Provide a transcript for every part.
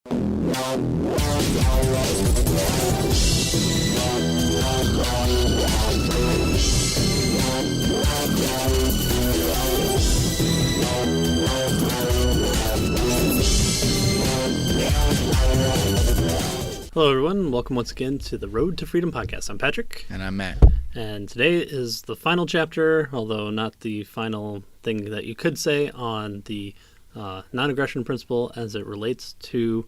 Hello, everyone. Welcome once again to the Road to Freedom podcast. I'm Patrick. And I'm Matt. And today is the final chapter, although not the final thing that you could say on the non-aggression principle as it relates to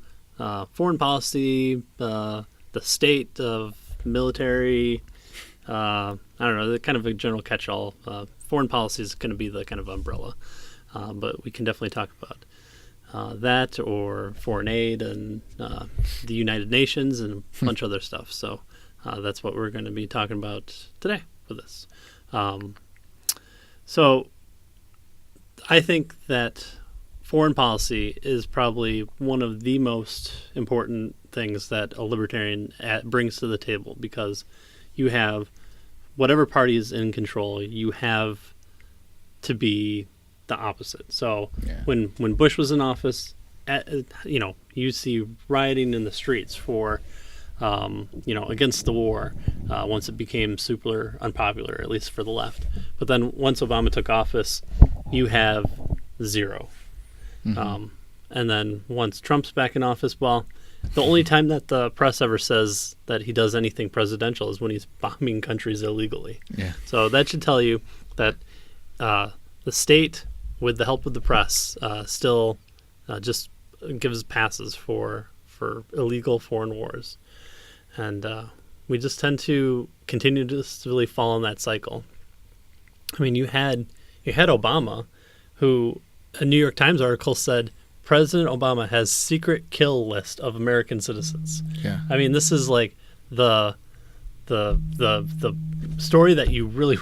foreign policy, the state of military, I don't know, the kind of a general catch-all. Foreign policy is going to be the kind of umbrella. But we can definitely talk about that or foreign aid and the United Nations and a bunch of other stuff. So that's what we're going to be talking about today with this. So I think that foreign policy is probably one of the most important things that a libertarian brings to the table, because you have whatever party is in control, you have to be the opposite. So when Bush was in office, you see rioting in the streets for, against the war once it became super unpopular, at least for the left. But then once Obama took office, you have zero. Mm-hmm. And then once Trump's back in office, well, the only time that the press ever says that he does anything presidential is when he's bombing countries illegally. Yeah. So that should tell you that the state, with the help of the press, still just gives passes for illegal foreign wars. And we just tend to continue to really fall in that cycle. I mean, you had Obama, who a New York Times article said President Obama has secret kill list of American citizens. Yeah. I mean, this is like the story that you really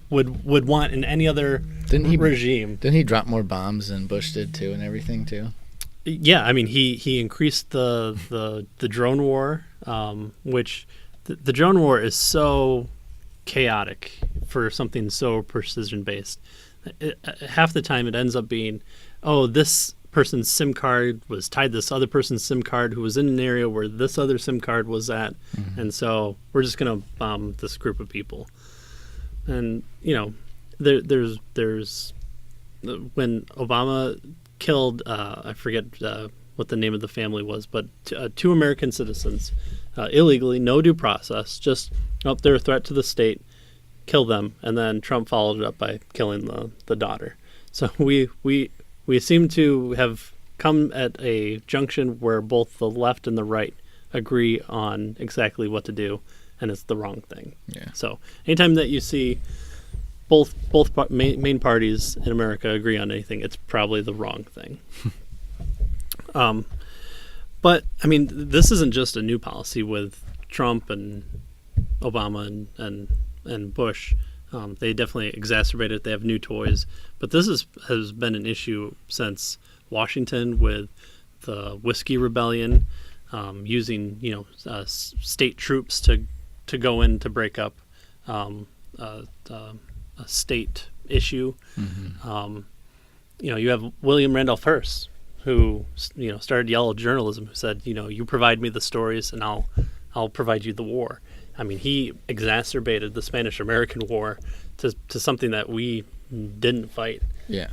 would want in any other regime. Didn't he drop more bombs than Bush did too, and everything too? Yeah, I mean, he increased the drone war, which the drone war is so chaotic for something so precision based. Half the time it ends up being, this person's SIM card was tied to this other person's SIM card who was in an area where this other SIM card was at, and so we're just going to bomb this group of people. And there's when Obama killed I forget what the name of the family was, but two American citizens illegally, no due process, just they're a threat to the state, kill them, and then Trump followed it up by killing the daughter. So we seem to have come at a junction where both the left and the right agree on exactly what to do, and it's the wrong thing. Yeah. So anytime that you see both main parties in America agree on anything, it's probably the wrong thing. But I mean, this isn't just a new policy with Trump and Obama and Bush. They definitely exacerbated it. They have new toys, but this has been an issue since Washington with the Whiskey Rebellion, using state troops to go in to break up a state issue. Mm-hmm. You have William Randolph Hearst, who started yellow journalism, who said, you provide me the stories and I'll provide you the war. I mean, he exacerbated the Spanish-American War to something that we didn't fight. Yeah.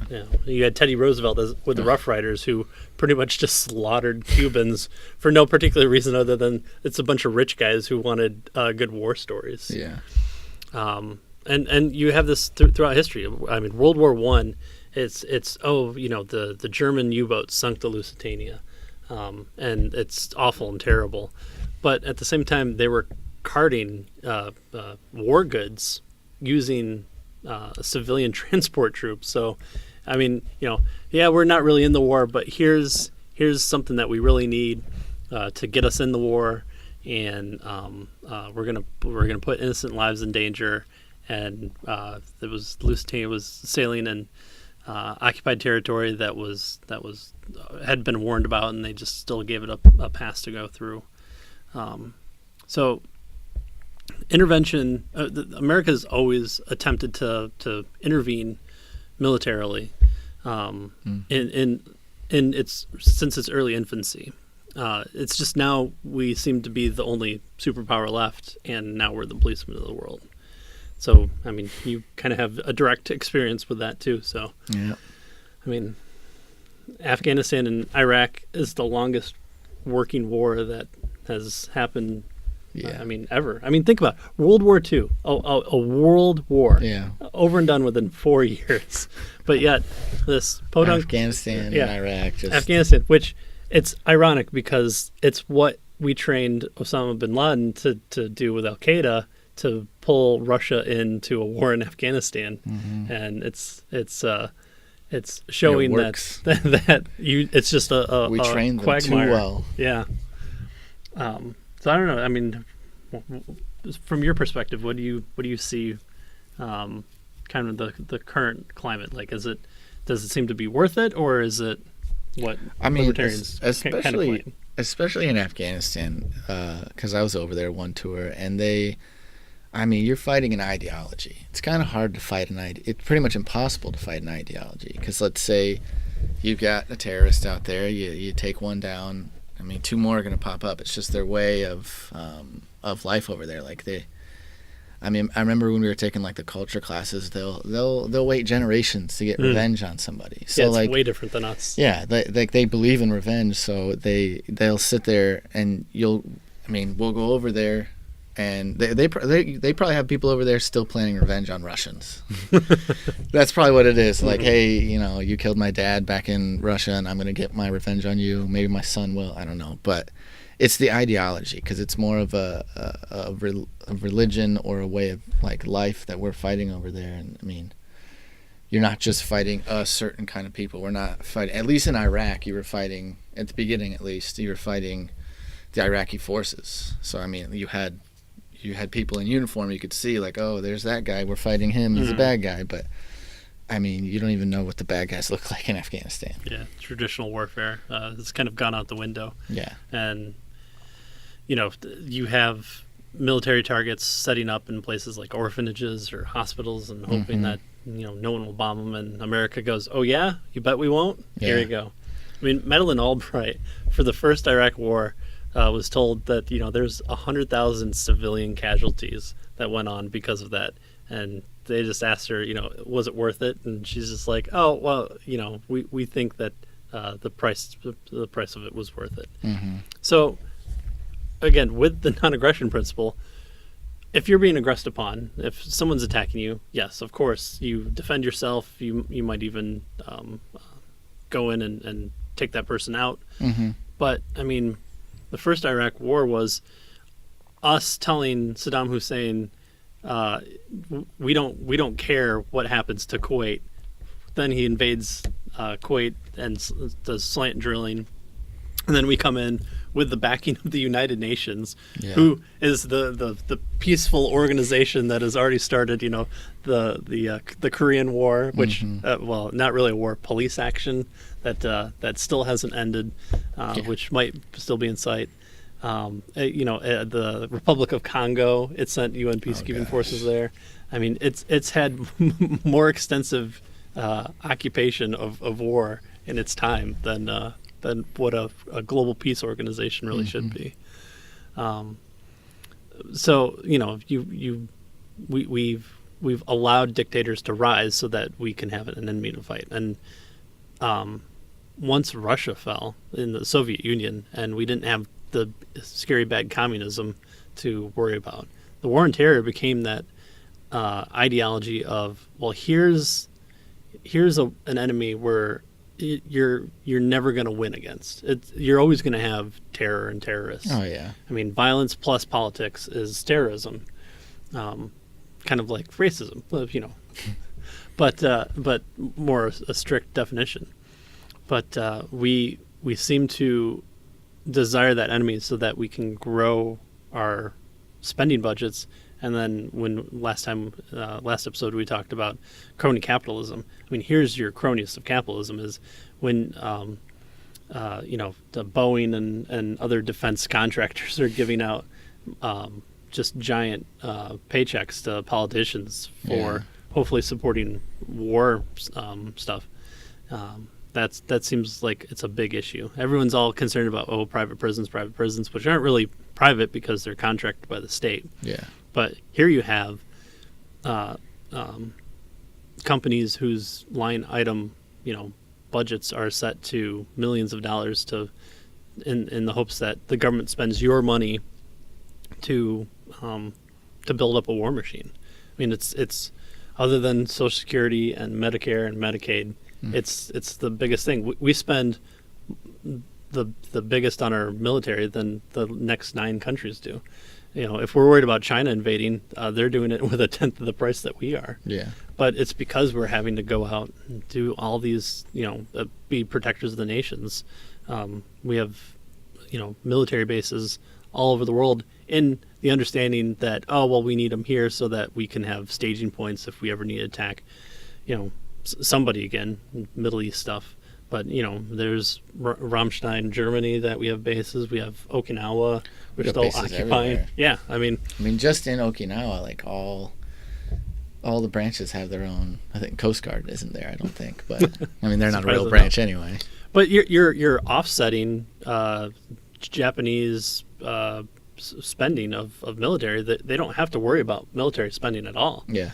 You had Teddy Roosevelt with the Rough Riders, who pretty much just slaughtered Cubans for no particular reason other than it's a bunch of rich guys who wanted good war stories. Yeah. And you have this throughout history. I mean, World War I, it's the German U-boat sunk the Lusitania, and it's awful and terrible. But at the same time, they were carting war goods using civilian transport troops. So, I mean, we're not really in the war, but here's something that we really need to get us in the war, and we're gonna put innocent lives in danger. And Lusitania was sailing in occupied territory that had been warned about, and they just still gave it a pass to go through. So intervention, America's always attempted to intervene militarily in its since its early infancy. It's just now we seem to be the only superpower left, and now we're the policemen of the world. So, I mean, you kind of have a direct experience with that too. So, Yeah. I mean, Afghanistan and Iraq is the longest working war that has happened. Yeah. I mean, ever. I mean, think about it. World War II, a world war, Yeah. over and done within 4 years. But yet, this podunk Afghanistan yeah. and Iraq. Just Afghanistan, which it's ironic because it's what we trained Osama bin Laden to do with Al Qaeda, to pull Russia into a war in Afghanistan, and it's showing It that works. that you it's just a we a trained them too quagmire. well. Yeah. So I don't know. I mean, from your perspective, what do you see, kind of the current climate like? Does it seem to be worth it, or is it what I mean, libertarians kind of claim? especially in Afghanistan, because I was over there one tour, and you're fighting an ideology. It's kind of hard to fight it's pretty much impossible to fight an ideology, because let's say you've got a terrorist out there, you take one down. I mean, 2 more are going to pop up. It's just their way of life over there. Like I remember when we were taking like the culture classes, they'll wait generations to get revenge on somebody. So yeah, it's like way different than us. yeah, they believe in revenge, so they'll sit there and we'll go over there, and they probably have people over there still planning revenge on Russians. That's probably what it is. Like, hey, you killed my dad back in Russia, and I'm going to get my revenge on you. Maybe my son will. I don't know. But it's the ideology, because it's more of a religion or a way of like life that we're fighting over there. And I mean, you're not just fighting a certain kind of people. We're not fighting. At least in Iraq, you were fighting, at the beginning at least, you were fighting the Iraqi forces. So I mean, you had people in uniform. You could see like, oh, there's that guy. We're fighting him. He's a bad guy. But I mean, you don't even know what the bad guys look like in Afghanistan. Yeah, traditional warfare. It's kind of gone out the window. Yeah. And you have military targets setting up in places like orphanages or hospitals, and hoping that no one will bomb them. And America goes, "Oh yeah, you bet we won't." Yeah. Here you go. I mean, Madeleine Albright, for the first Iraq War, was told that there's 100,000 civilian casualties that went on because of that, and they just asked her, was it worth it? And she's just like, oh well, we think that the price of it was worth it. So again, with the non-aggression principle, if you're being aggressed upon, if someone's attacking you, yes, of course, you defend yourself. You might even go in and take that person out. But I mean, the first Iraq War was us telling Saddam Hussein, we don't care what happens to Kuwait. Then he invades Kuwait and does slant drilling, and then we come in with the backing of the United Nations, who is the peaceful organization that has already started, the Korean War, which well, not really a war, police action that still hasn't ended, which might still be in sight. The Republic of Congo, it sent UN peacekeeping forces there. I mean, it's had more extensive occupation of war in its time than what a global peace organization really should be. So we've allowed dictators to rise so that we can have an enemy to fight. And once Russia fell in the Soviet Union, and we didn't have the scary bad communism to worry about, the war on terror became that ideology of, well, here's an enemy where you're never going to win against. You're always going to have terror and terrorists. Oh yeah. I mean, violence plus politics is terrorism, kind of like racism, but more a strict definition. But we seem to desire that enemy so that we can grow our spending budgets. And then last episode we talked about crony capitalism. I mean, here's your croniest of capitalism is when the Boeing and other defense contractors are giving out just giant paychecks to politicians for hopefully supporting war stuff. that seems like it's a big issue. Everyone's all concerned about private prisons, which aren't really private because they're contracted by the state. Yeah. But here you have companies whose line item, budgets are set to millions of dollars in the hopes that the government spends your money to build up a war machine. I mean, it's other than Social Security and Medicare and Medicaid, it's the biggest thing. We spend the biggest on our military than the next 9 countries do. If we're worried about China invading, they're doing it with a tenth of the price that we are. Yeah. But it's because we're having to go out and do all these, be protectors of the nations. We have, military bases all over the world in the understanding that, we need them here so that we can have staging points if we ever need to attack, somebody again, Middle East stuff. But, there's Rammstein, Germany, that we have bases. We have Okinawa. We're still occupying. Everywhere. Yeah, I mean, just in Okinawa, like all the branches have their own. I think Coast Guard isn't there. I don't think, but they're not a real branch anyway. But you're offsetting Japanese spending of military. They don't have to worry about military spending at all. Yeah.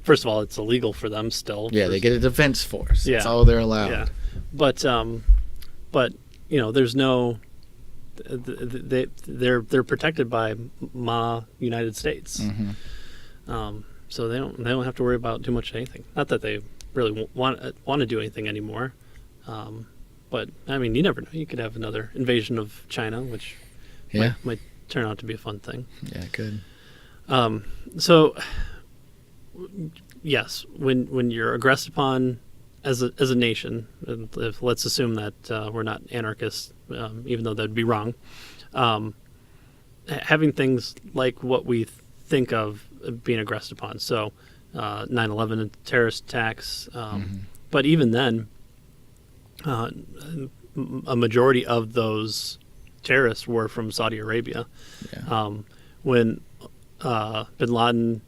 First of all, it's illegal for them still. Yeah, they get a defense force. Yeah. That's all they're allowed. Yeah. But there's no. They're protected by United States. Mm-hmm. So they don't have to worry about too much anything. Not that they really want to do anything anymore. But you never know. You could have another invasion of China, which might turn out to be a fun thing. Yeah, it could. So yes, when you're aggressed upon as a nation, let's assume that we're not anarchists, even though that'd be wrong. Having things like what we think of being aggressed upon, so 9/11 and terrorist attacks, but even then, a majority of those terrorists were from Saudi Arabia. Yeah. When bin Laden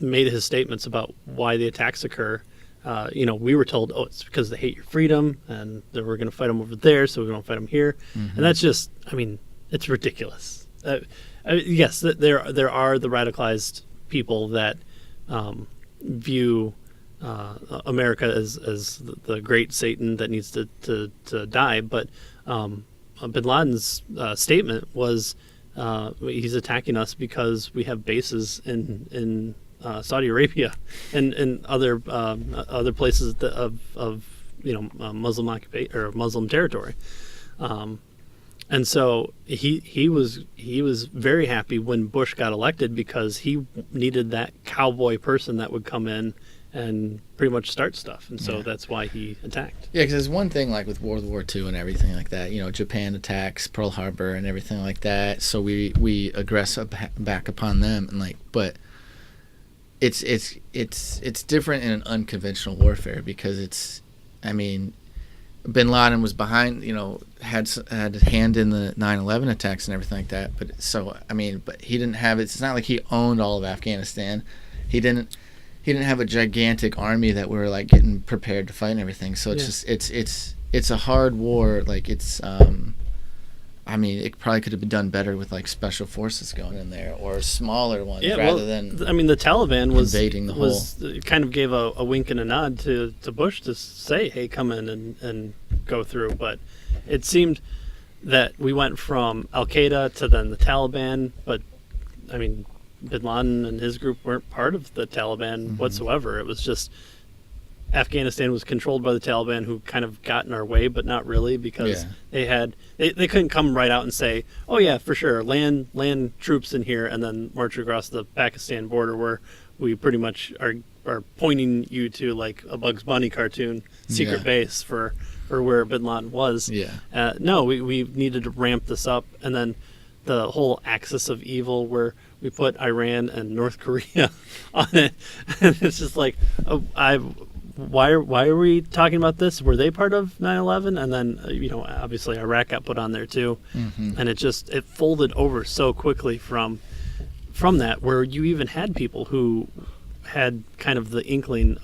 made his statements about why the attacks occur, we were told, it's because they hate your freedom and that we're going to fight them over there, so we don't fight them here. And that's just, it's ridiculous. Yes, there are the radicalized people that view America as the great Satan that needs to die, but bin Laden's statement was he's attacking us because we have bases in Saudi Arabia and other places of Muslim occupation or Muslim territory, and so he was very happy when Bush got elected because he needed that cowboy person that would come in and pretty much start stuff, and so that's why he attacked. Yeah, because there's one thing like with World War II and everything like that. Japan attacks Pearl Harbor and everything like that, so we aggress back upon them, and but it's different in an unconventional warfare because bin Laden was behind, had a hand in the 9/11 attacks and everything like that. But but he didn't have it. It's not like he owned all of Afghanistan. He didn't have a gigantic army that we were getting prepared to fight and everything. So it's just it's a hard war. It probably could have been done better with special forces going in there or smaller ones rather than. The Taliban was invading the whole. Kind of gave a wink and a nod to Bush to say, "Hey, come in and go through." But it seemed that we went from Al Qaeda to then the Taliban. But bin Laden and his group weren't part of the Taliban whatsoever. It was just Afghanistan was controlled by the Taliban, who kind of got in our way, but not really, because they couldn't come right out and say, "Oh yeah, for sure, land troops in here," and then march across the Pakistan border, where we pretty much are pointing you to like a Bugs Bunny cartoon secret base for where Bin Laden was. Yeah. No, we needed to ramp this up, and then the whole axis of evil where we put Iran and North Korea on it, and it's just like, why are we talking about this? Were they part of 9/11? And then obviously Iraq got put on there too, and it folded over so quickly from that, where you even had people who had kind of the inkling,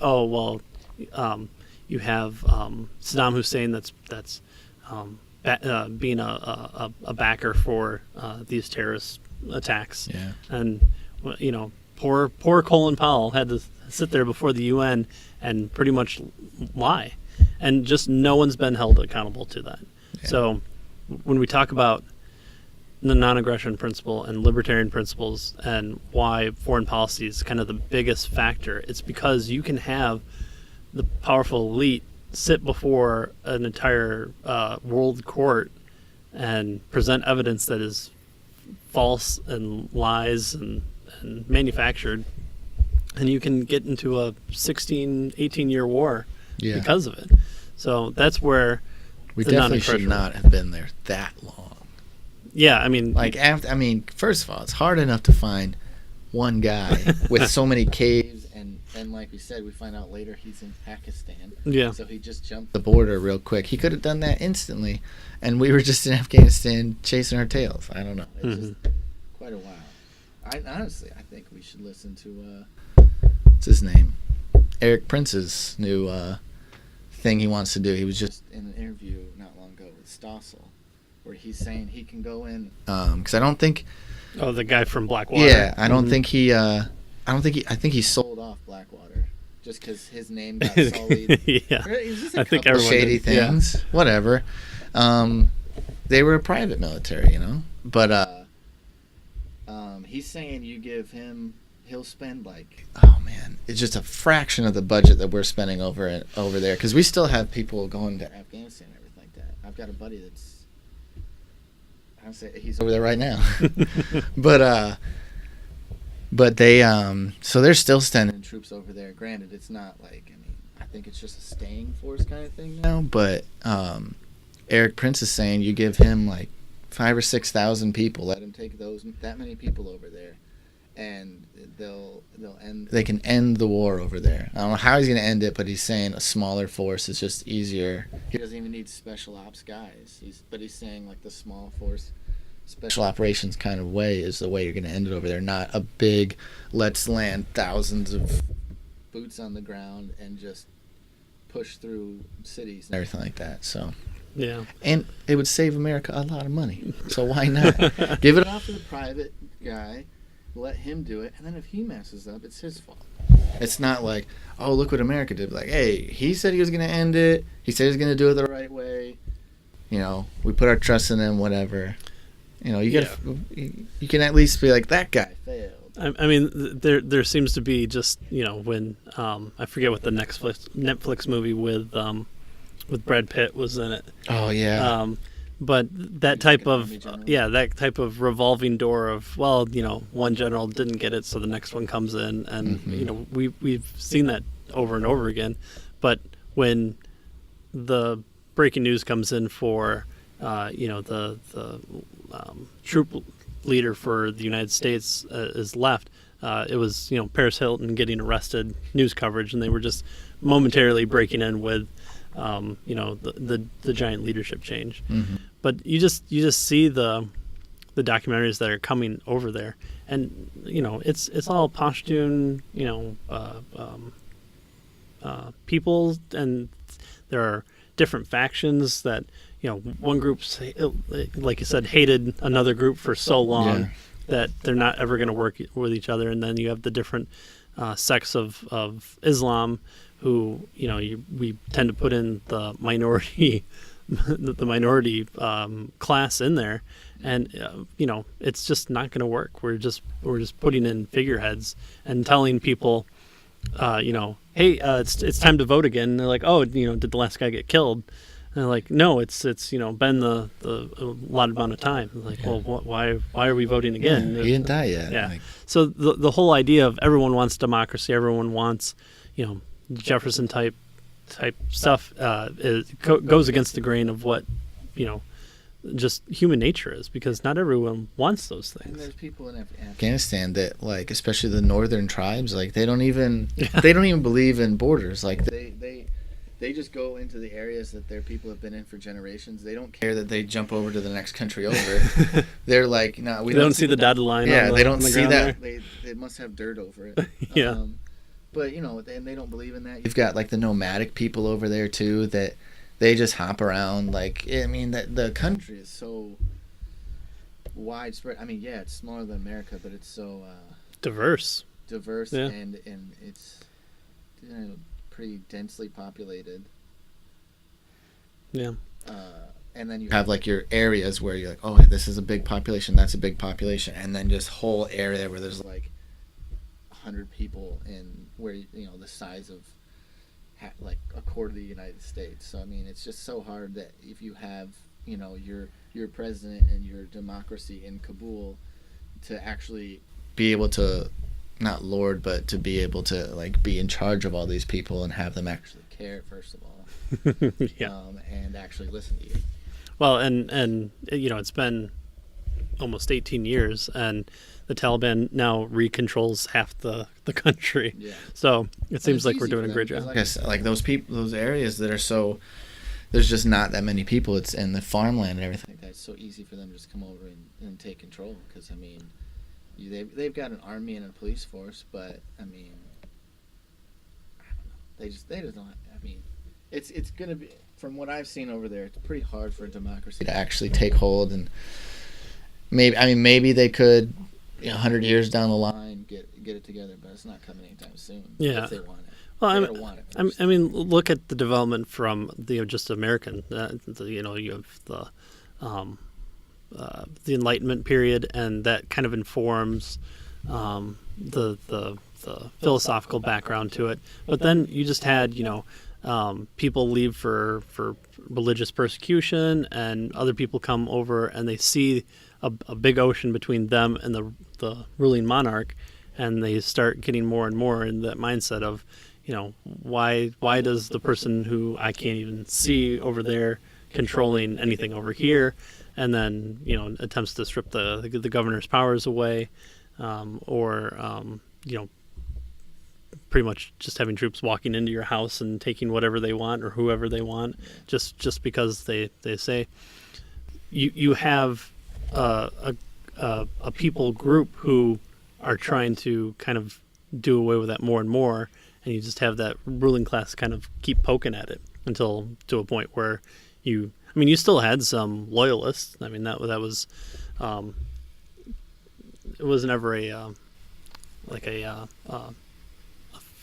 You have Saddam Hussein that's being a backer for these terrorist attacks. Yeah. And poor Colin Powell had to sit there before the UN and pretty much lie, and just no one's been held accountable to that. Yeah. So when we talk about the non-aggression principle and libertarian principles and why foreign policy is kind of the biggest factor, it's because you can have the powerful elite sit before an entire world court and present evidence that is false and lies and manufactured, and you can get into a 18-year war because of it. So that's where we definitely should not have been there that long. Yeah, I mean, first of all, it's hard enough to find one guy with so many caves, and like we said, we find out later he's in Pakistan. Yeah. So he just jumped the border real quick. He could have done that instantly, and we were just in Afghanistan chasing our tails. I don't know. It's just quite a while. I think we should listen to what's his name, Eric Prince's new thing he wants to do. He was just in an interview not long ago with Stossel, where he's saying he can go in because I don't think. Oh, the guy from Blackwater. Yeah, I don't think he. I think he sold off Blackwater just because his name got sullied. Yeah, I think everyone shady things. Yeah. Whatever. They were a private military, but he's saying you give him. He'll spend it's just a fraction of the budget that we're spending over there, because we still have people going to Afghanistan and everything like that. I've got a buddy that's, I don't say he's over there right now, but they so they're still sending troops over there. Granted, it's not I think it's just a staying force kind of thing now. But Eric Prince is saying you give him 5,000 or 6,000 people, let him take that many people over there, and they can end the war over there. I don't know how he's going to end it, but he's saying a smaller force is just easier. He doesn't even need special ops guys. He's saying the small force, special operations kind of way is the way you're going to end it over there. Not a big, let's land thousands of boots on the ground and just push through cities and everything like that. So. Yeah. And it would save America a lot of money. So why not? Give it off to the private guy. Let him do it, and then if he messes up, it's his fault. It's not oh, look what America did. Hey, he said he was going to end it. He said he was going to do it the right way. We put our trust in him, whatever. You can at least be that guy failed. I mean, there seems to be just, when, I forget what the Netflix movie with Brad Pitt was in it. Oh, yeah. But that type of revolving door of, one general didn't get it, so the next one comes in, and we've seen that over and over again. But when the breaking news comes in for the troop leader for the United States is left, it was Paris Hilton getting arrested news coverage, and they were just momentarily breaking in with the giant leadership change. But you just see the documentaries that are coming over there, and it's all Pashtun people, and there are different factions that one group's, like you said, hated another group for so long that they're not ever going to work with each other, and then you have the different sects of Islam who we tend to put in the minority class in there, and it's just not going to work. We're just putting in figureheads and telling people, hey, it's time to vote again. And they're like, oh, did the last guy get killed? And they're like, no, it's been the allotted amount of time. Well, why are we voting again? Yeah, he didn't die yet. Yeah. So the whole idea of everyone wants democracy, everyone wants Jefferson type stuff goes against the grain of what just human nature is, because not everyone wants those things. And there's people in Afghanistan that especially the northern tribes, they don't even believe in borders. They just go into the areas that their people have been in for generations. They don't care that they jump over to the next country over. They're no, we don't see the dotted line. Yeah, they don't see that. They must have dirt over it. Yeah. But and they don't believe in that. You've got like the nomadic people over there too that they just hop around. Like, I mean, that the country is so widespread. I mean, yeah, it's smaller than America, but it's so diverse. Yeah. and it's pretty densely populated. Yeah. And then you have like your areas where you're like, oh, this is a big population, that's a big population, and then just whole area where there's like 100 people in where the size of like a quarter of the United States. So I mean, it's just so hard that if you have your president and your democracy in Kabul to actually be able to not lord, but to be able to like be in charge of all these people and have them actually care, first of all. Yeah. And actually listen to you. Well, and it's been almost 18 years, and the Taliban now recontrols half the country. Yeah. So it seems like we're doing a great job. Like those people, those areas that are so, there's just not that many people. It's in the farmland and everything. That's so easy for them to just come over and take control. Because I mean, they've got an army and a police force, but I mean, I don't know. They just don't. I mean, it's gonna be, from what I've seen over there, it's pretty hard for a democracy to actually take hold. And maybe they could, 100 years down the line, get it together, but it's not coming anytime soon. Yeah. If they want it. Well, Want it first. I mean, look at the development from just American. You have the Enlightenment period, and that kind of informs the philosophical background to it. But then you just had people leave for religious persecution, and other people come over and they see a big ocean between them and the ruling monarch, and they start getting more and more in that mindset of, why does the person who I can't even see over there controlling anything over here, and then attempts to strip the governor's powers away, or pretty much just having troops walking into your house and taking whatever they want or whoever they want, just because they say. You have a people group who are trying to kind of do away with that more and more, and you just have that ruling class kind of keep poking at it until to a point where you still had some loyalists. I mean, that was it was never a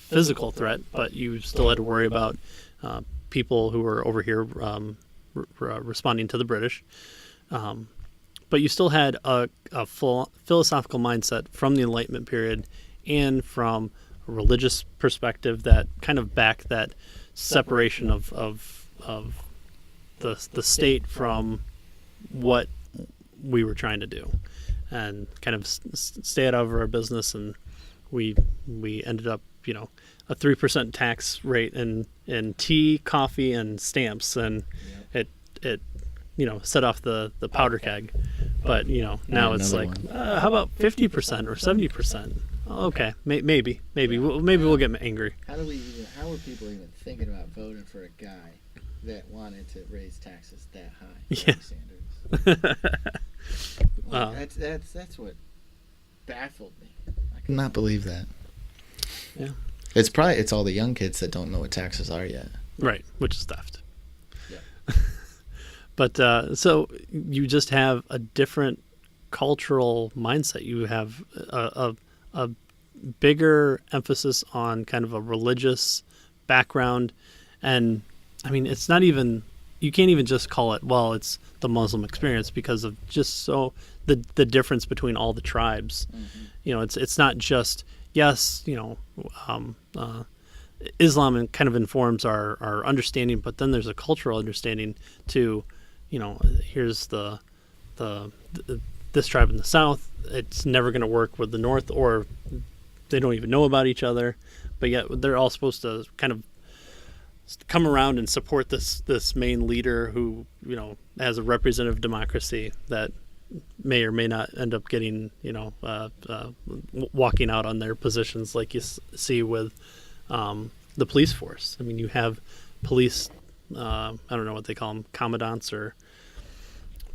physical threat, but you still had to worry about people who were over here responding to the British. But you still had a philosophical mindset from the Enlightenment period and from a religious perspective that kind of backed that separation of the state from what we were trying to do, and kind of stay out of our business. And we ended up, a 3% tax rate in tea, coffee, and stamps, and it set off the powder keg. But now it's like, how about 50% or 70%? Okay, maybe we'll get angry. How were people even thinking about voting for a guy that wanted to raise taxes that high? Yeah. Sanders. That's what baffled me. I could not believe that. Yeah. It's all the young kids that don't know what taxes are yet. Right, which is theft. Yeah. But so you just have a different cultural mindset. You have a bigger emphasis on kind of a religious background, and I mean, it's not even, you can't even just call it, well, it's the Muslim experience, because of just the difference between all the tribes. Mm-hmm. It's not just, yes, Islam kind of informs our understanding, but then there's a cultural understanding to, here's this tribe in the south, it's never going to work with the north, or they don't even know about each other, but yet they're all supposed to kind of come around and support this main leader who has a representative democracy that may or may not end up getting walking out on their positions, like you see with the police force. I mean, you have police, I don't know what they call them, commandants or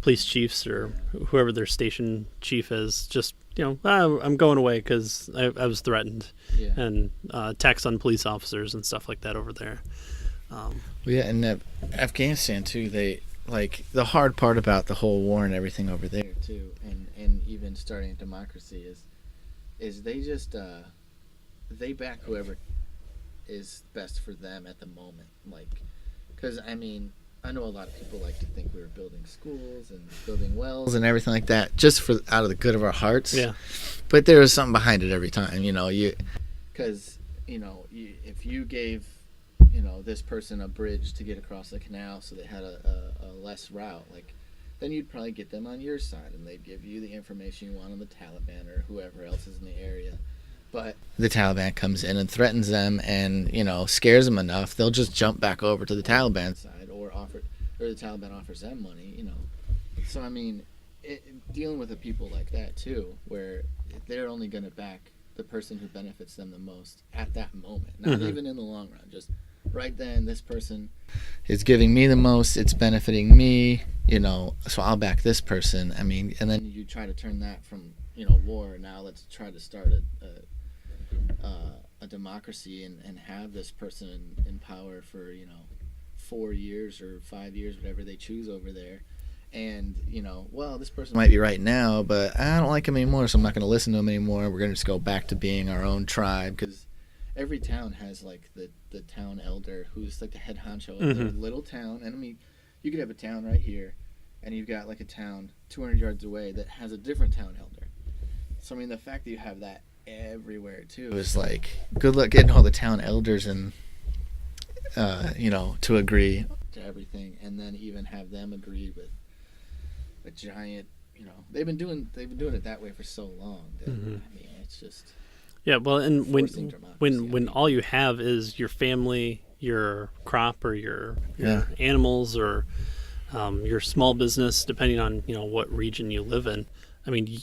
police chiefs or whoever their station chief is, just I'm going away because I was threatened, and attacks on police officers and stuff like that over there. And Afghanistan too. They like the hard part about the whole war and everything over there too, and even starting a democracy is they just they back whoever is best for them at the moment. Like, because I mean, I know a lot of people like to think we were building schools and building wells and everything like that just for out of the good of our hearts. Yeah. But there was something behind it every time, because if you gave this person a bridge to get across the canal so they had a less route, like, then you'd probably get them on your side and they'd give you the information you want on the Taliban or whoever else is in the area. But the Taliban comes in and threatens them and scares them enough, they'll just jump back over to the Taliban side, or the Taliban offers them money. So I mean, dealing with the people like that too, where they're only going to back the person who benefits them the most at that moment, not even in the long run. Just right then, this person is giving me the most, it's benefiting me, so I'll back this person. I mean, and then you try to turn that from war. Now let's try to start a democracy and have this person in power for 4 years or 5 years, whatever they choose over there. And this person might be right now, but I don't like him anymore, so I'm not going to listen to him anymore. We're going to just go back to being our own tribe, because every town has like the town elder who's like the head honcho of their little town. And I mean, you could have a town right here, and you've got like a town 200 yards away that has a different town elder. So I mean, the fact that you have that everywhere too is like, good luck getting all the town elders and to agree to everything, and then even have them agree with a giant. They've been doing it that way for so long that, I mean, it's just well, and when all you have is your family, your crop, or your animals, or your small business, depending on what region you live in. I mean,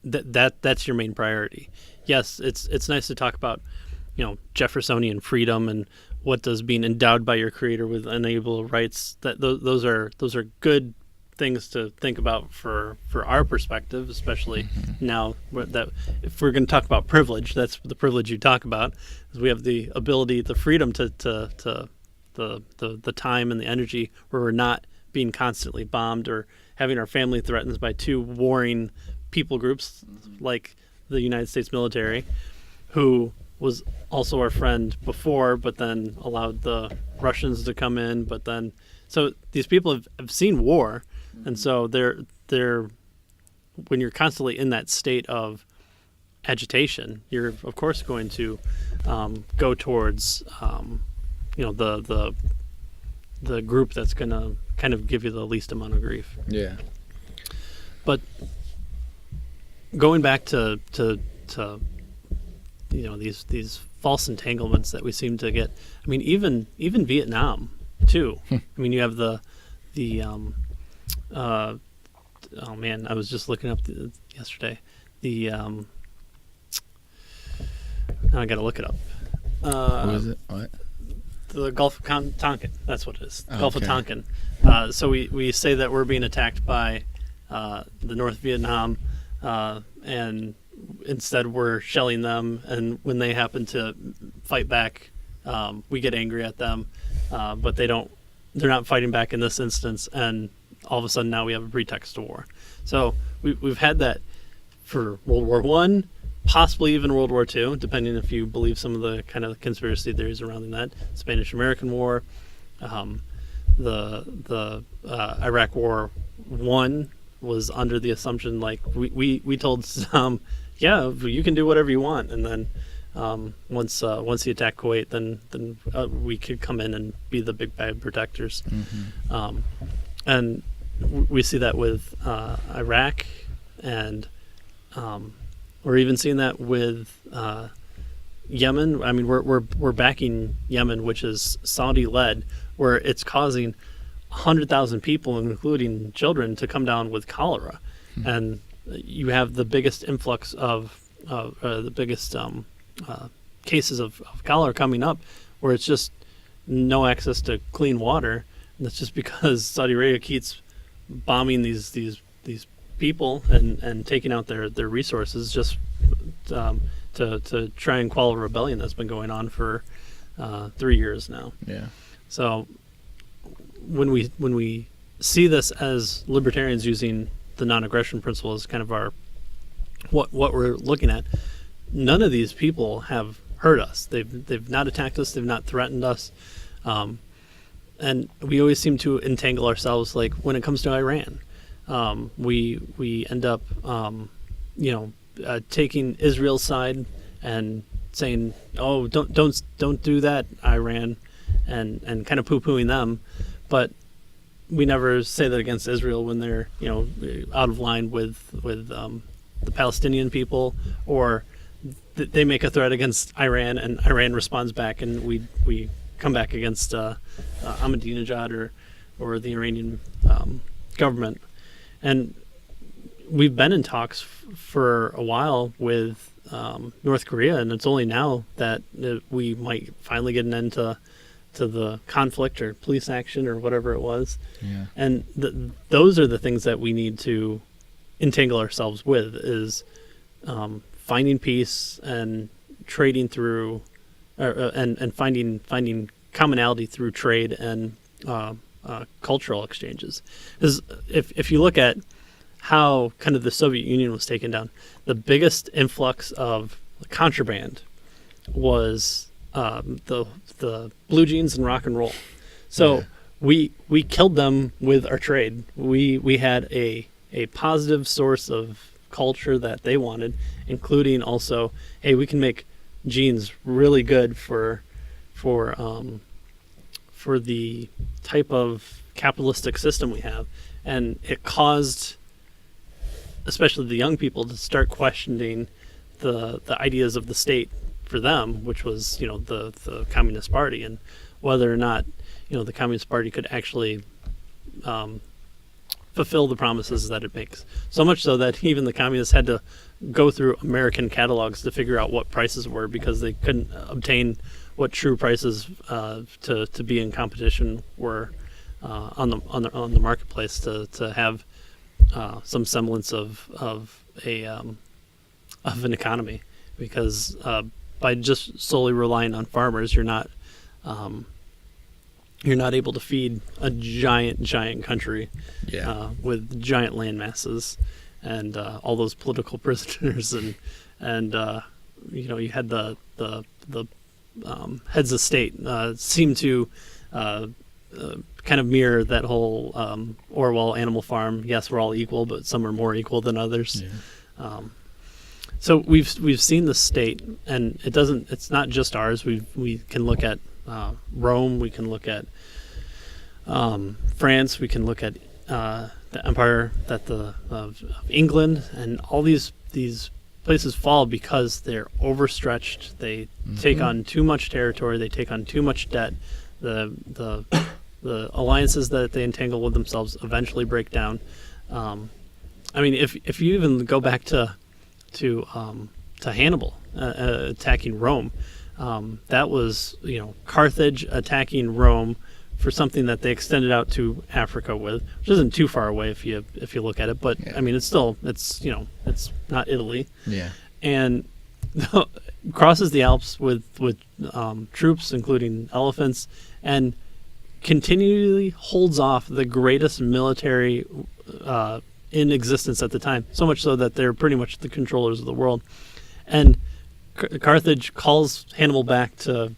that's your main priority. Yes, it's nice to talk about Jeffersonian freedom and what does being endowed by your creator with unalienable rights. That those are good things to think about for our perspective, especially now that if we're going to talk about privilege, that's the privilege you talk about, is we have the ability, the freedom to the time and the energy where we're not being constantly bombed or having our family threatened by two warring people groups like the United States military, who was also our friend before, but then allowed the Russians to come in. But then, so these people have seen war, and so they're when you're constantly in that state of agitation, you're of course going to go towards the group that's going to kind of give you the least amount of grief. Yeah. But going back to these false entanglements that we seem to get. I mean, even Vietnam too. I mean, you have the oh man, I was just looking up yesterday. Now I got to look it up. What is it? What? The Gulf of Tonkin. That's what it is. Oh, Gulf okay. of Tonkin. So we say that we're being attacked by the North Vietnam, and instead we're shelling them. And when they happen to fight back, we get angry at them, but they're not fighting back in this instance. And all of a sudden now we have a pretext to war. So we've had that for World War I, possibly even World War II, depending if you believe some of the kind of conspiracy theories surrounding that. Spanish-American War, the Iraq War I was under the assumption, like, we told Saddam, yeah, you can do whatever you want, and then once he attacked Kuwait, then we could come in and be the big bad protectors. And we see that with Iraq, and we're even seeing that with Yemen. I mean, we're backing Yemen, which is Saudi-led, where it's causing 100,000 people, including children, to come down with cholera, and you have the biggest influx of the biggest cases of cholera coming up, where it's just no access to clean water, and that's just because Saudi Arabia keeps bombing these people and taking out their resources just to try and quell a rebellion that's been going on for 3 years now. Yeah. So when we see this as libertarians using the non-aggression principle as kind of our what we're looking at, none of these people have hurt us. They've not attacked us. They've not threatened us. And we always seem to entangle ourselves, like when it comes to Iran. We end up, taking Israel's side and saying, "Oh, don't do that, Iran," and kind of poo-pooing them, but we never say that against Israel when they're out of line with the Palestinian people, or they make a threat against Iran and Iran responds back, and we come back against Ahmadinejad or the Iranian government. And we've been in talks for a while with North Korea, and it's only now that we might finally get an end to the conflict or police action or whatever it was. Yeah. And those are the things that we need to entangle ourselves with, is finding peace and trading through and finding commonality through trade and cultural exchanges. Because if you look at how kind of the Soviet Union was taken down, the biggest influx of contraband was the blue jeans and rock and roll. So we killed them with our trade. We had a positive source of culture that they wanted, including also, hey, we can make jeans really good for the type of capitalistic system we have. And it caused especially the young people to start questioning the ideas of the state for them, which was the Communist Party, and whether or not the Communist Party could actually fulfill the promises that it makes. So much so that even the communists had to go through American catalogs to figure out what prices were, because they couldn't obtain what true prices to be in competition were on the marketplace to have some semblance of an economy. Because by just solely relying on farmers, you're not able to feed a giant country with giant land masses and all those political prisoners and you had the heads of state seem to kind of mirror that whole Orwell Animal Farm. Yes, we're all equal, but some are more equal than others. Yeah. So we've seen the state, and it's not just ours. We can look at Rome. We can look at France. We can look at the empire of England, and all these places fall because they're overstretched. They take on too much territory. They take on too much debt. The alliances that they entangle with themselves eventually break down. I mean, if you even go back to Hannibal attacking Rome, that was Carthage attacking Rome for something that they extended out to Africa with, which isn't too far away if you look at it. But I mean, it's not Italy. Yeah. And crosses the Alps with troops, including elephants, and continually holds off the greatest military in existence at the time, so much so that they're pretty much the controllers of the world. And Carthage calls Hannibal back to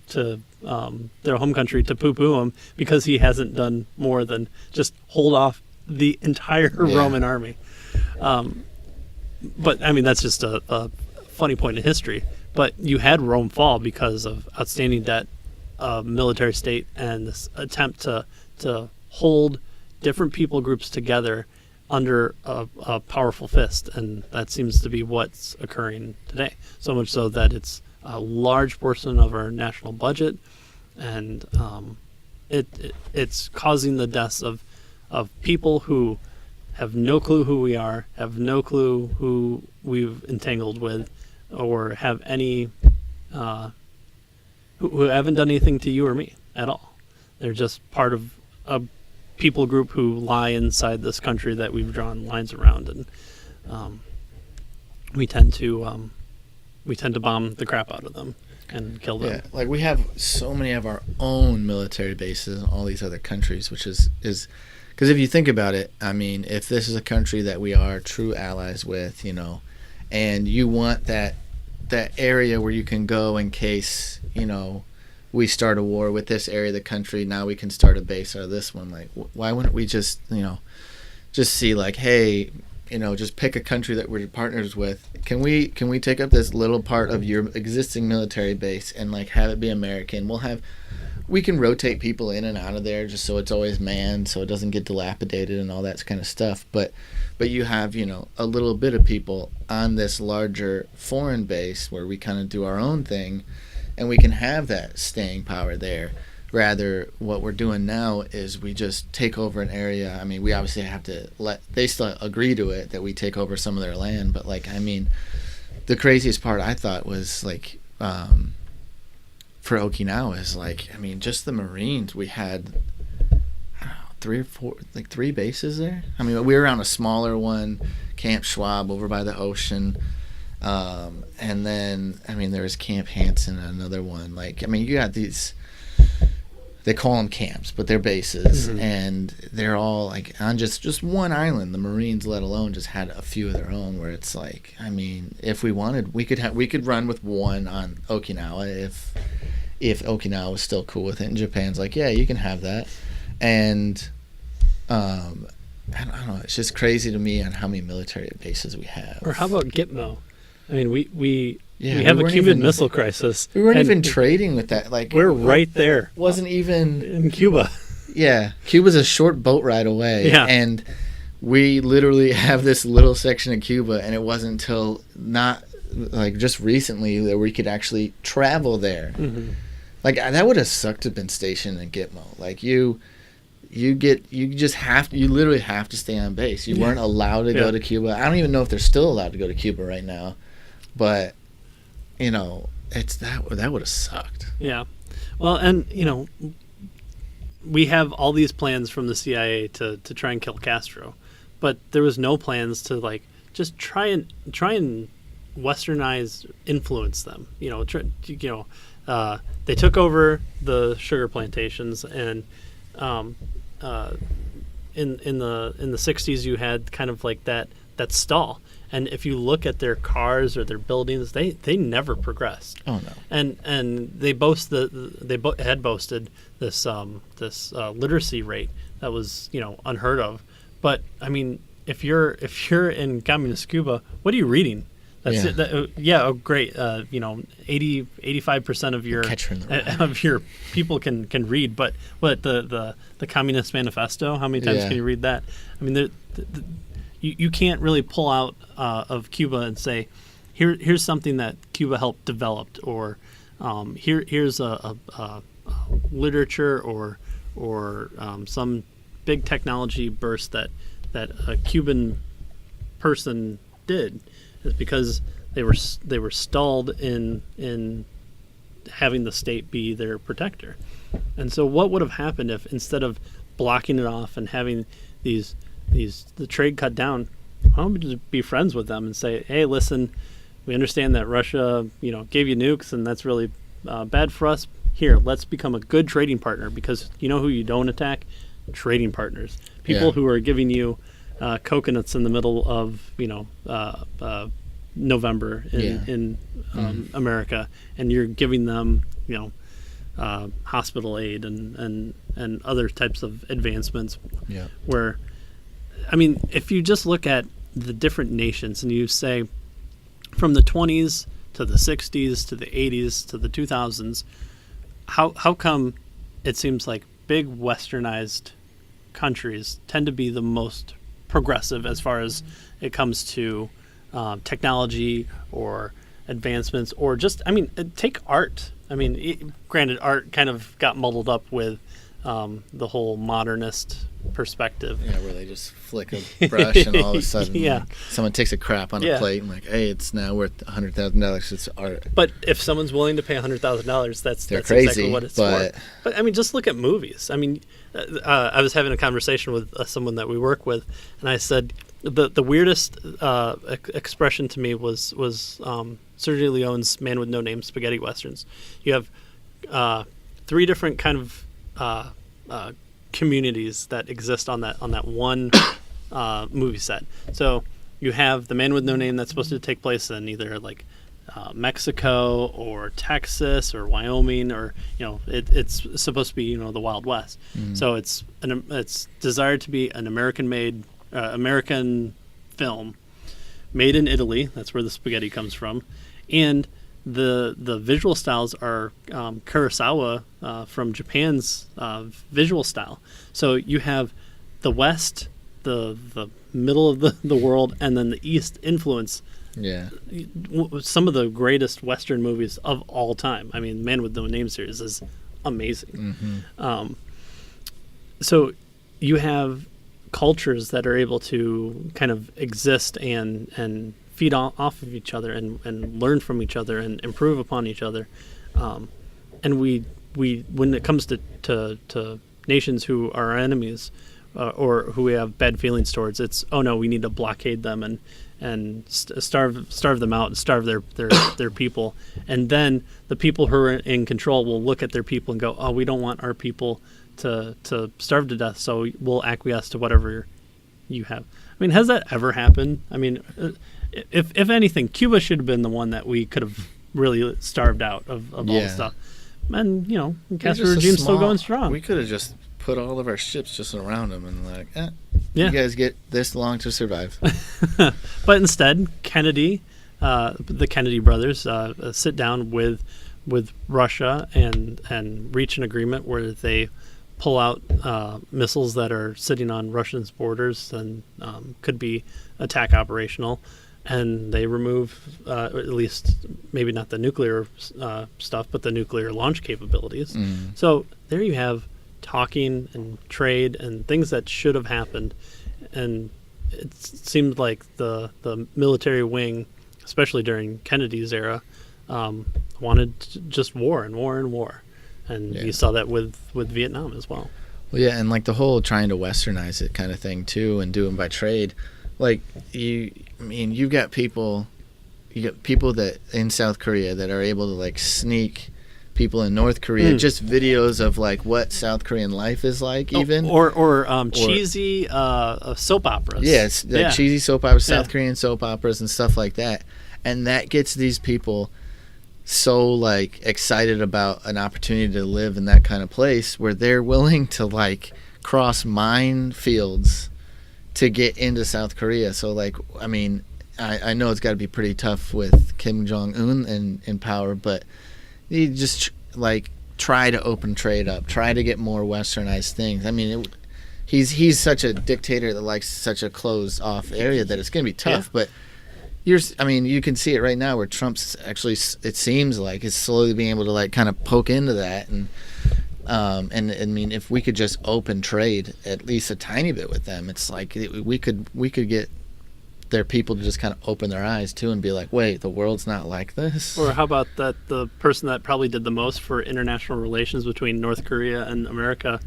their home country to poo-poo him because he hasn't done more than just hold off the entire Roman army. But I mean, that's just a funny point in history. But you had Rome fall because of outstanding debt, military state, and this attempt to hold different people groups together under a powerful fist, and that seems to be what's occurring today. So much so that it's a large portion of our national budget, and it's causing the deaths of people who have no clue who we are, have no clue who we've entangled with, or have any who haven't done anything to you or me at all. They're just part of a people group who lie inside this country that we've drawn lines around, and we tend to bomb the crap out of them and kill them. Yeah, like we have so many of our own military bases in all these other countries, which is because if you think about it, I mean, if this is a country that we are true allies with, you know, and you want that area where you can go in case, you know, we start a war with this area of the country, now we can start a base out of this one. Like, why wouldn't we just, you know, just see like, hey, you know, just pick a country that we're partners with. Can we take up this little part of your existing military base and like have it be American? We can rotate people in and out of there just so it's always manned, so it doesn't get dilapidated and all that kind of stuff. But you have, you know, a little bit of people on this larger foreign base where we kind of do our own thing, and we can have that staying power there. Rather, what we're doing now is we just take over an area. I mean, we obviously have to they still agree to it that we take over some of their land, but like, I mean, the craziest part I thought was like, for Okinawa is like, I mean, just the Marines, we had, I don't know, 3 or 4, like 3 bases there. I mean, we were on a smaller one, Camp Schwab over by the ocean. And then, I mean, there was Camp Hansen, another one. Like, I mean, you got these, they call them camps, but they're bases, and they're all like on just one island. The Marines, let alone, just had a few of their own. Where it's like, I mean, if we wanted, we could run with one on Okinawa if Okinawa was still cool with it. And Japan's like, yeah, you can have that. And I don't know. It's just crazy to me on how many military bases we have. Or how about Gitmo? I mean, we have a Cuban Missile Crisis. We weren't even trading with that. Like, we're right there. Wasn't even in Cuba. Yeah, Cuba's a short boat ride away. Yeah. And we literally have this little section of Cuba, and it wasn't until not like just recently that we could actually travel there. Mm-hmm. Like, that would have sucked to have been stationed in Gitmo. Like, you literally have to stay on base. You weren't allowed to go to Cuba. I don't even know if they're still allowed to go to Cuba right now. But, you know, it's that would have sucked. Yeah. Well, and, you know, we have all these plans from the CIA to try and kill Castro, but there was no plans to like just try and westernized influence them. You know, they took over the sugar plantations, and in the 60s you had kind of like that stall. And if you look at their cars or their buildings, they never progressed. Oh no! And they had boasted this literacy rate that was, you know, unheard of. But I mean, if you're in communist Cuba, what are you reading? That's it. Oh, great. You know, 85% of your people can read. But what the Communist Manifesto? How many times can you read that? I mean, you can't really pull out of Cuba and say, here's something that Cuba helped develop, or here's a literature or some big technology burst that a Cuban person did. Is because they were stalled in having the state be their protector. And so what would have happened if, instead of blocking it off and having the trade cut down, why don't we just be friends with them and say, hey, listen, we understand that Russia, you know, gave you nukes, and that's really bad for us. Here, let's become a good trading partner, because you know who you don't attack? Trading partners. People who are giving you coconuts in the middle of, you know, November in America, and you're giving them, you know, hospital aid and other types of advancements. Yeah. Where, I mean, if you just look at the different nations and you say, from the 20s to the 60s to the 80s to the 2000s, how come it seems like big westernized countries tend to be the most progressive as far as it comes to technology or advancements, or just, I mean, take art. I mean, granted, art kind of got muddled up with the whole modernist perspective. Yeah, where they just flick a brush and all of a sudden Yeah. like, someone takes a crap on a Yeah. plate and like, hey, it's now worth $100,000. It's art. But if someone's willing to pay $100,000, that's crazy, exactly what it's but- for. But I mean, just look at movies. I mean, I was having a conversation with someone that we work with, and I said the weirdest expression to me was Sergio Leone's Man with No Name spaghetti westerns. You have 3 different kind of communities that exist on that one movie set. So you have the Man with No Name that's supposed to take place in either like Mexico or Texas or Wyoming, or it's supposed to be the Wild West. So it's desired to be an American film made in Italy. That's where the spaghetti comes from, and the visual styles are Kurosawa from Japan's visual style. So you have the West, the middle of the world, and then the East influence. Yeah. Some of the greatest Western movies of all time. I mean, Man with No Name series is amazing. Mm-hmm. So you have cultures that are able to kind of exist and feed off of each other and learn from each other and improve upon each other. And we when it comes to nations who are our enemies or who we have bad feelings towards, it's, oh no, we need to blockade them and starve them out and starve their people. And then the people who are in control will look at their people and go, oh, we don't want our people to starve to death, so we'll acquiesce to whatever you have. I mean, has that ever happened? I mean, if anything, Cuba should have been the one that we could have really starved out of all the stuff. And, Castro regime's still going strong. We could have just put all of our ships just around them and like, Yeah. you guys get this long to survive. But instead, Kennedy, the Kennedy brothers, sit down with Russia and reach an agreement where they pull out missiles that are sitting on Russians' borders and could be attack operational, and they remove at least maybe not the nuclear stuff, but the nuclear launch capabilities. So there you have talking and trade and things that should have happened, and it seemed like the military wing, especially during Kennedy's era, wanted just war and war and war. And you saw that with Vietnam as well. Well, yeah, and like the whole trying to westernize it kind of thing too, and do them by trade. Like you got people that in South Korea that are able to like sneak people in North Korea, just videos of like what South Korean life is like, even or cheesy soap operas. Yeah, it's like cheesy soap operas, South Korean soap operas and stuff like that, and that gets these people so like excited about an opportunity to live in that kind of place where they're willing to like cross minefields to get into South Korea. So like, I mean, I know it's got to be pretty tough with Kim Jong-un in power, but you just like try to open trade up, try to get more westernized things. I mean, he's such a dictator that likes such a closed off area that it's going to be tough, but you can see it right now where Trump's actually, it seems like, is slowly being able to like kind of poke into that, and I mean, if we could just open trade at least a tiny bit with them, it's like we could get their people to just kind of open their eyes too and be like, wait, the world's not like this. Or how about that the person that probably did the most for international relations between North Korea and America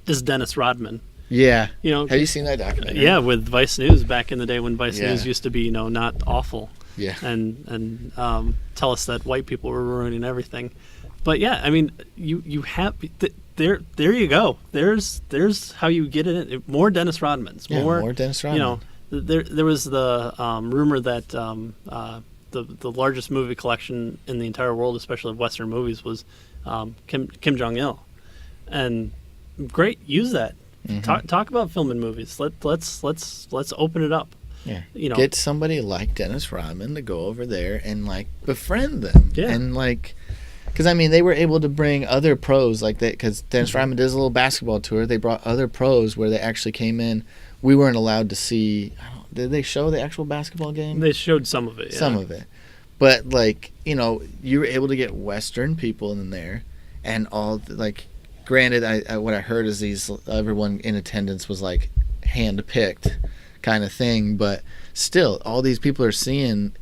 is Dennis Rodman. Yeah. Have you seen that documentary? Yeah, with Vice News back in the day when Vice News used to be, not awful. Yeah. And tell us that white people were ruining everything. But yeah, I mean, you have there you go. There's how you get it. More Dennis Rodmans. More Dennis Rodman. There was the rumor that the largest movie collection in the entire world, especially of Western movies, was Kim Jong-il, and great, use that. Talk about film and movies. Let's open it up. Yeah. Get somebody like Dennis Rodman to go over there and like befriend them. Yeah. And like, because I mean, they were able to bring other pros like that, because Dennis Rodman does a little basketball tour. They brought other pros where they actually came in. We weren't allowed to see. Did they show the actual basketball game? They showed some of it. Yeah. Some of it, but like you were able to get Western people in there, and all like Granted, what I heard is everyone in attendance was like hand-picked kind of thing, but still, all these people are seeing,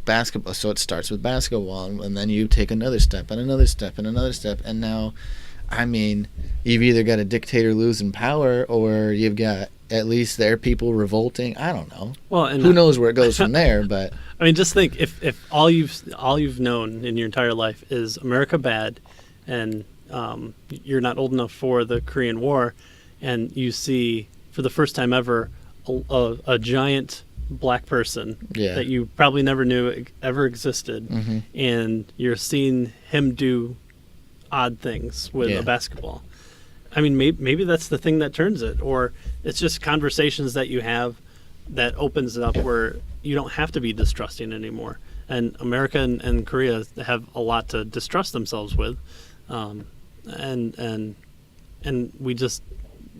basketball. So it starts with basketball, and then you take another step and another step and another step, and now, I mean, you've either got a dictator losing power, or you've got at least their people revolting. I don't know. Well, and who knows where it goes from there? But I mean, just think if all you've known in your entire life is America bad, and you're not old enough for the Korean War, and you see for the first time ever a giant black person that you probably never knew ever existed, and you're seeing him do odd things with a basketball. I mean, maybe that's the thing that turns it, or it's just conversations that you have that opens it up where you don't have to be distrusting anymore. And America and Korea have a lot to distrust themselves with, and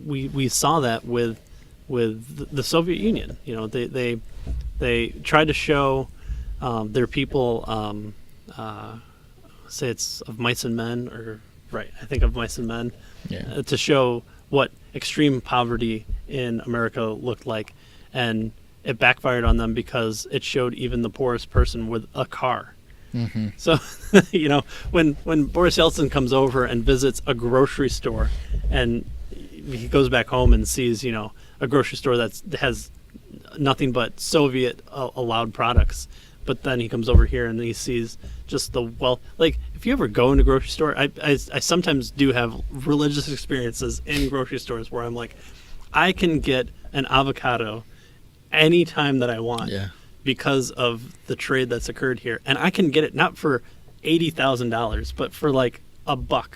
we saw that with the Soviet Union. They tried to show their people, say it's of mice and men, or right, I think of mice and men, to show what extreme poverty in America looked like, and it backfired on them because it showed even the poorest person with a car. So, when Boris Yeltsin comes over and visits a grocery store, and he goes back home and sees, a grocery store that has nothing but Soviet allowed products, but then he comes over here and he sees just the wealth. Like, if you ever go into a grocery store, I sometimes do have religious experiences in grocery stores where I'm like, I can get an avocado anytime that I want because of the trade that's occurred here, and I can get it not for $80,000, but for like $1.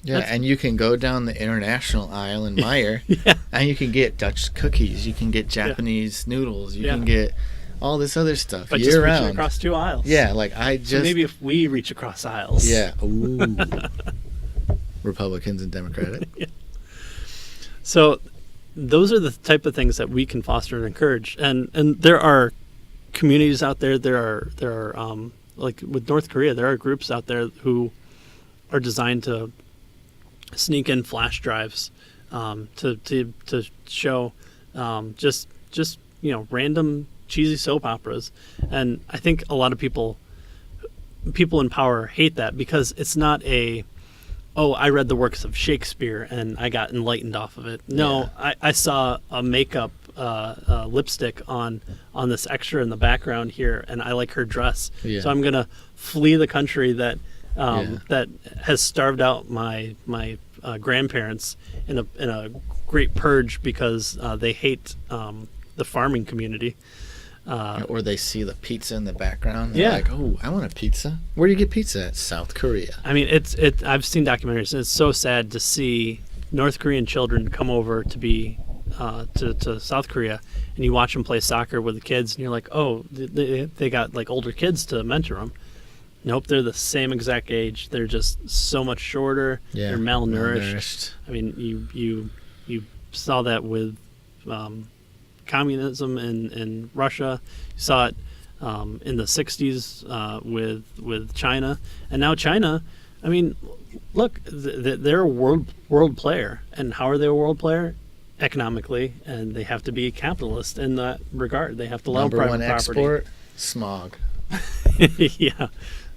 Yeah, and you can go down the international aisle in Meijer, and you can get Dutch cookies, you can get Japanese noodles, you can get all this other stuff but year just round. reaching across 2 aisles. Yeah, like So maybe if we reach across aisles. Yeah. Ooh. Republicans and Democratic. So those are the type of things that we can foster and encourage. And there are communities out there. There are like with North Korea, there are groups out there who are designed to sneak in flash drives to show just random cheesy soap operas. And I think a lot of people in power hate that because it's not I read the works of Shakespeare and I got enlightened off of it. No, I saw a makeup lipstick on this extra in the background here, and I like her dress. So I'm gonna flee the country that that has starved out my grandparents in a great purge because they hate the farming community. Or they see the pizza in the background. They're like, oh, I want a pizza. Where do you get pizza at? South Korea. I mean, I've seen documentaries, and it's so sad to see North Korean children come over to be to South Korea, and you watch them play soccer with the kids, and you're like, oh, they got like older kids to mentor them. Nope, they're the same exact age. They're just so much shorter. They're malnourished. I mean, you saw that with communism in Russia. You saw it in the 60s with China. And now China, I mean, look, they're a world player. And how are they a world player? Economically, and they have to be capitalist in that regard. They have to allow private property. Export, smog.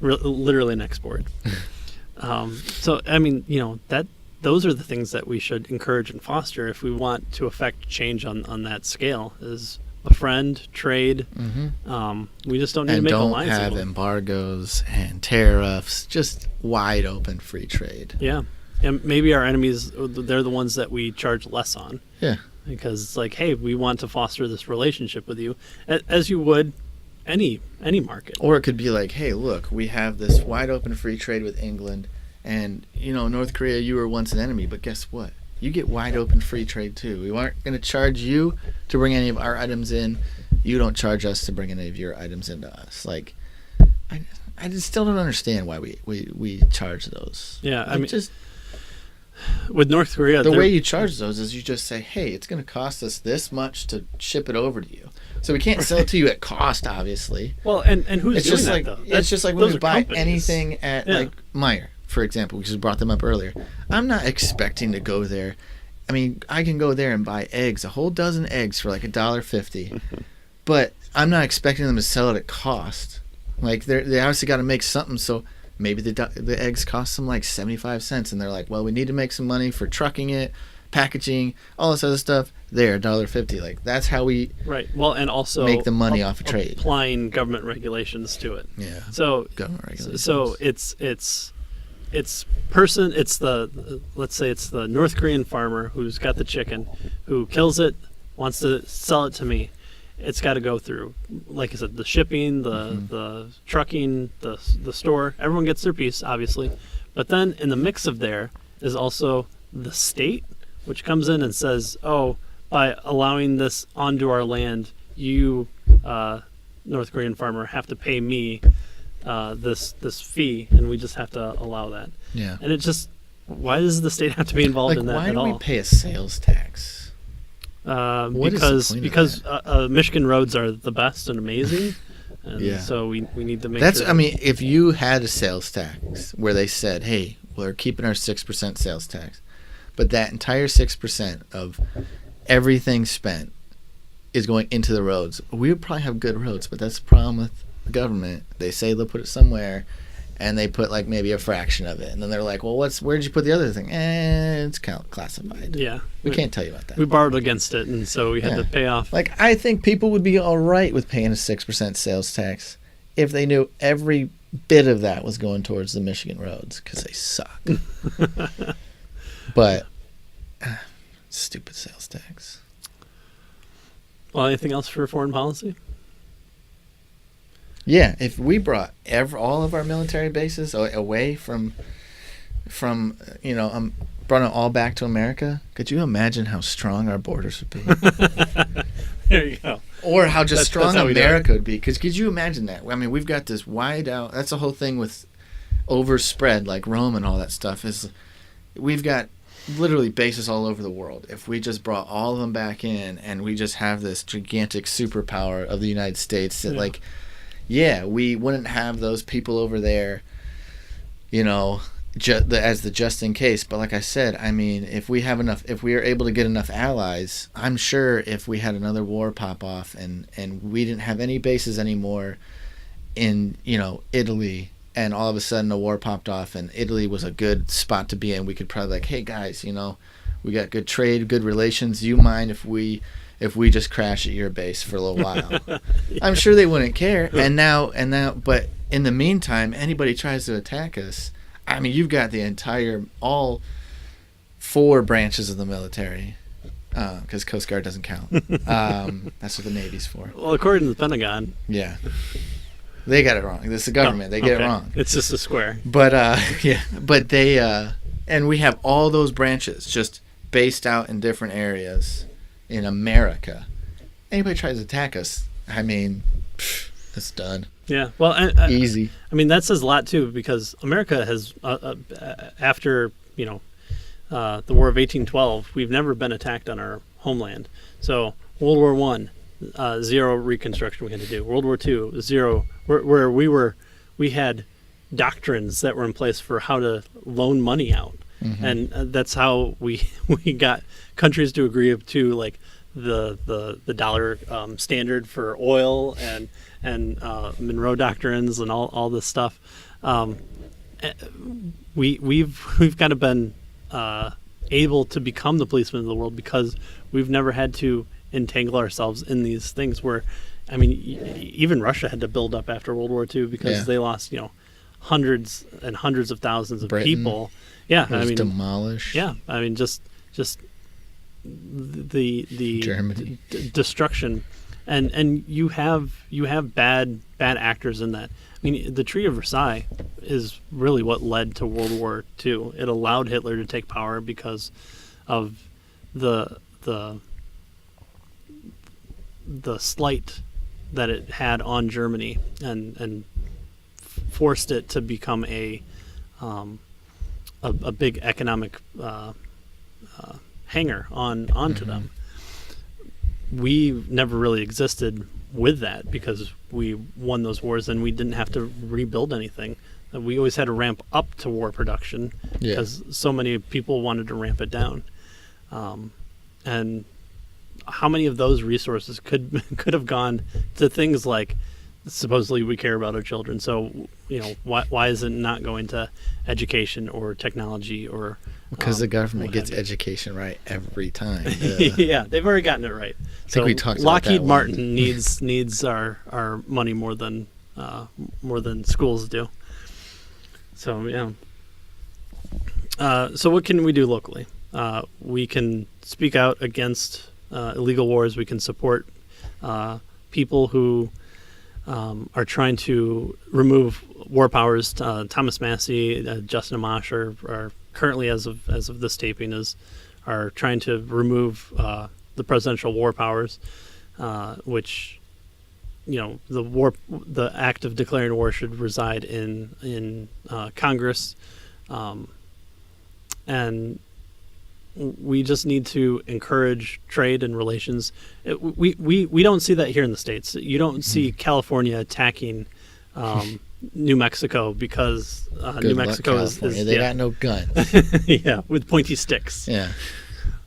Literally an export. So, I mean, those are the things that we should encourage and foster if we want to affect change on that scale. Is befriend, trade. We just don't need to make alliances. And don't have embargoes and tariffs. Just wide open free trade. Yeah, and maybe our enemies, they're the ones that we charge less on. Yeah, because it's like, hey, we want to foster this relationship with you, as you would any market. Or it could be like, hey, look, we have this wide open free trade with England. And, North Korea, you were once an enemy, but guess what? You get wide open free trade, too. We aren't going to charge you to bring any of our items in. You don't charge us to bring any of your items into us. Like, I just still don't understand why we charge those. Yeah, like, I mean, just with North Korea, the way you charge those is you just say, hey, it's going to cost us this much to ship it over to you. So we can't sell it to you at cost, obviously. Well, and who's doing that, though? It's just like when we buy anything at like Meijer. for example, we just brought them up earlier. I'm not expecting to go there. I mean, I can go there and buy eggs, a whole dozen eggs for like $1.50, but I'm not expecting them to sell it at cost. Like they obviously got to make something, so maybe the eggs cost them like 75 cents, and they're like, well, we need to make some money for trucking it, packaging, all this other stuff. There, $1.50. Like that's how we Well, and also make the money off of trade. Applying government regulations to it. Yeah. So government regulations. So it's let's say it's the North Korean farmer who's got the chicken, who kills it, wants to sell it to me. It's got to go through, like I said, the shipping, the trucking, the store. Everyone gets their piece, obviously, but then in the mix of there is also the state, which comes in and says, "Oh, by allowing this onto our land, you, North Korean farmer, have to pay me this fee, and we just have to allow that." Yeah. And it just, why does the state have to be involved like, in that why at do all? we pay a sales tax? Because Michigan roads are the best and amazing, and so we need to make that's. sure. I mean, if you had a sales tax where they said, "Hey, we're keeping our 6% sales tax," but that entire 6% of everything spent is going into the roads, we would probably have good roads. But that's the problem with the government. They say they'll put it somewhere, and they put like maybe a fraction of it, and then they're like, "Well, where'd you put the other thing?" It's classified. Yeah, we can't tell you about that. We borrowed against it, and so we had to pay off. Like, I think people would be all right with paying a 6% sales tax if they knew every bit of that was going towards the Michigan roads, because they suck. But stupid sales tax. Well, anything else for foreign policy? Yeah, if we brought all of our military bases away from brought it all back to America, could you imagine how strong our borders would be? There you go. Or how just strong that's how America would be. Because could you imagine that? I mean, we've got this wide out. That's the whole thing with overspread, like Rome and all that stuff. Is we've got literally bases all over the world. If we just brought all of them back in, and we just have this gigantic superpower of the United States that, like, we wouldn't have those people over there, as the just in case. But like I said, I mean, if we are able to get enough allies, I'm sure if we had another war pop off and we didn't have any bases anymore in, Italy, and all of a sudden a war popped off and Italy was a good spot to be in, we could probably like, "Hey guys, we got good trade, good relations. Do you mind if we just crash at your base for a little while?" I'm sure they wouldn't care. And now, but in the meantime, anybody tries to attack us, I mean, you've got all 4 branches of the military, because Coast Guard doesn't count. That's what the Navy's for. Well, according to the Pentagon. Yeah. They got it wrong. This is the government. They get it wrong. It's just a square. But, but they, and we have all those branches just based out in different areas in America. Anybody tries to attack us, I mean, it's done. Yeah, well, easy. I mean, that says a lot too, because America has, after the War of 1812, we've never been attacked on our homeland. So World War I, 0 reconstruction we had to do. World War II, 0. Where we had doctrines that were in place for how to loan money out, and that's how we got countries to agree to like the dollar standard for oil and Monroe doctrines and all this stuff. We've kind of been able to become the policemen of the world because we've never had to entangle ourselves in these things where, I mean, even Russia had to build up after World War II because they lost, hundreds and hundreds of thousands of people. Yeah, I mean, demolished. Yeah, I mean, just the Germany destruction, and you have bad actors in that. I mean, the Treaty of Versailles is really what led to World War II. It allowed Hitler to take power because of the slight that it had on Germany, and forced it to become a big economic hanger onto them. We never really existed with that because we won those wars and we didn't have to rebuild anything. We always had to ramp up to war production Yeah. because so many people wanted to ramp it down. And how many of those resources could have gone to things like, supposedly we care about our children, so why is it not going to education or technology or Because the government what gets have you. education right every time. Yeah, they've already gotten it right. So we talked about Lockheed that one. Martin needs our money more than schools do. So yeah. So what can we do locally? We can speak out against illegal wars. We can support people who are trying to remove war powers. Thomas Massey, Justin Amash are currently, as of this taping, are trying to remove the presidential war powers, which the act of declaring war should reside in Congress, and we just need to encourage trade and relations. We don't see that here in the States. You don't see California attacking New Mexico because New Mexico is they got no guns. yeah, with pointy sticks. Yeah.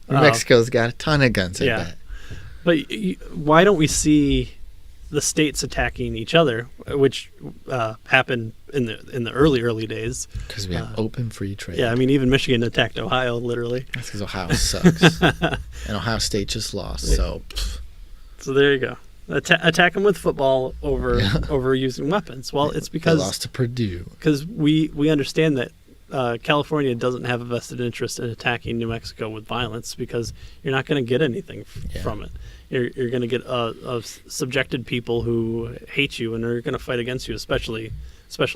New Mexico's got a ton of guns, I bet. But why don't we see the states attacking each other, which happened in the early days? Because we have open free trade. Yeah, I mean, even Michigan attacked Ohio, literally. That's because Ohio sucks. And Ohio State just lost, so... So there you go. Attack them with football over using weapons. Well, it's because... They lost to Purdue. Because we understand that California doesn't have a vested interest in attacking New Mexico with violence, because you're not going to get anything from it. You're going to get subjected people who hate you and are going to fight against you, especially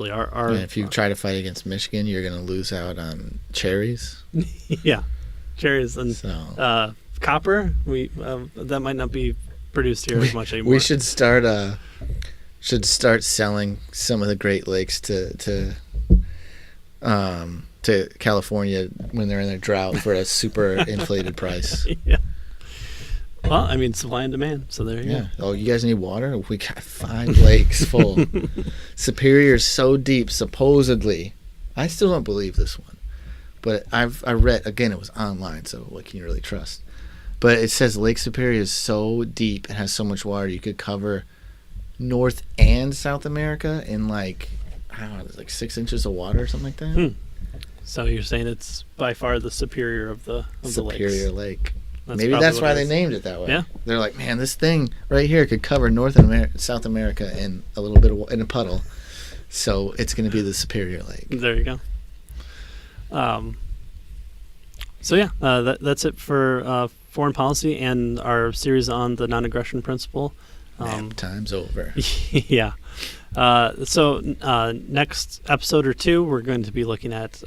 our. And if you try to fight against Michigan, you're going to lose out on cherries. Yeah, cherries and copper. That might not be produced here as much anymore. We should start selling some of the Great Lakes to California when they're in their drought for a super inflated price. Yeah. Well, I mean, supply and demand. So there you go. Oh, you guys need water? We got 5 lakes full. Superior's so deep, supposedly. I still don't believe this one, but I read, again, it was online, so what can you really trust? But it says Lake Superior is so deep and has so much water, you could cover North and South America in like 6 inches of water or something like that. So you're saying it's by far the superior of the lakes. Superior Lake. That's Maybe probably that's what why it they is. named it that way. Yeah. They're like, man, this thing right here could cover North and South America in a little bit in a puddle. So it's going to be the Superior Lake. There you go. So yeah, that's it for foreign policy and our series on the non-aggression principle. Time's over. Yeah. So next episode or two, we're going to be looking at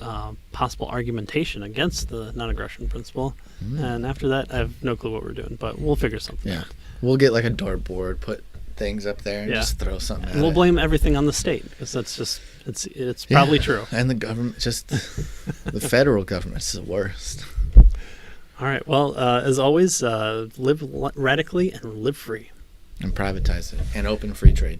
possible argumentation against the non-aggression principle. And after that, I have no clue what we're doing, but we'll figure something out. We'll get like a dartboard, put things up there, and just throw something at it. We'll blame everything on the state, because that's just, it's probably true. And the government, just the federal government's the worst. All right. Well, as always, live radically and live free. And privatize it. And open free trade.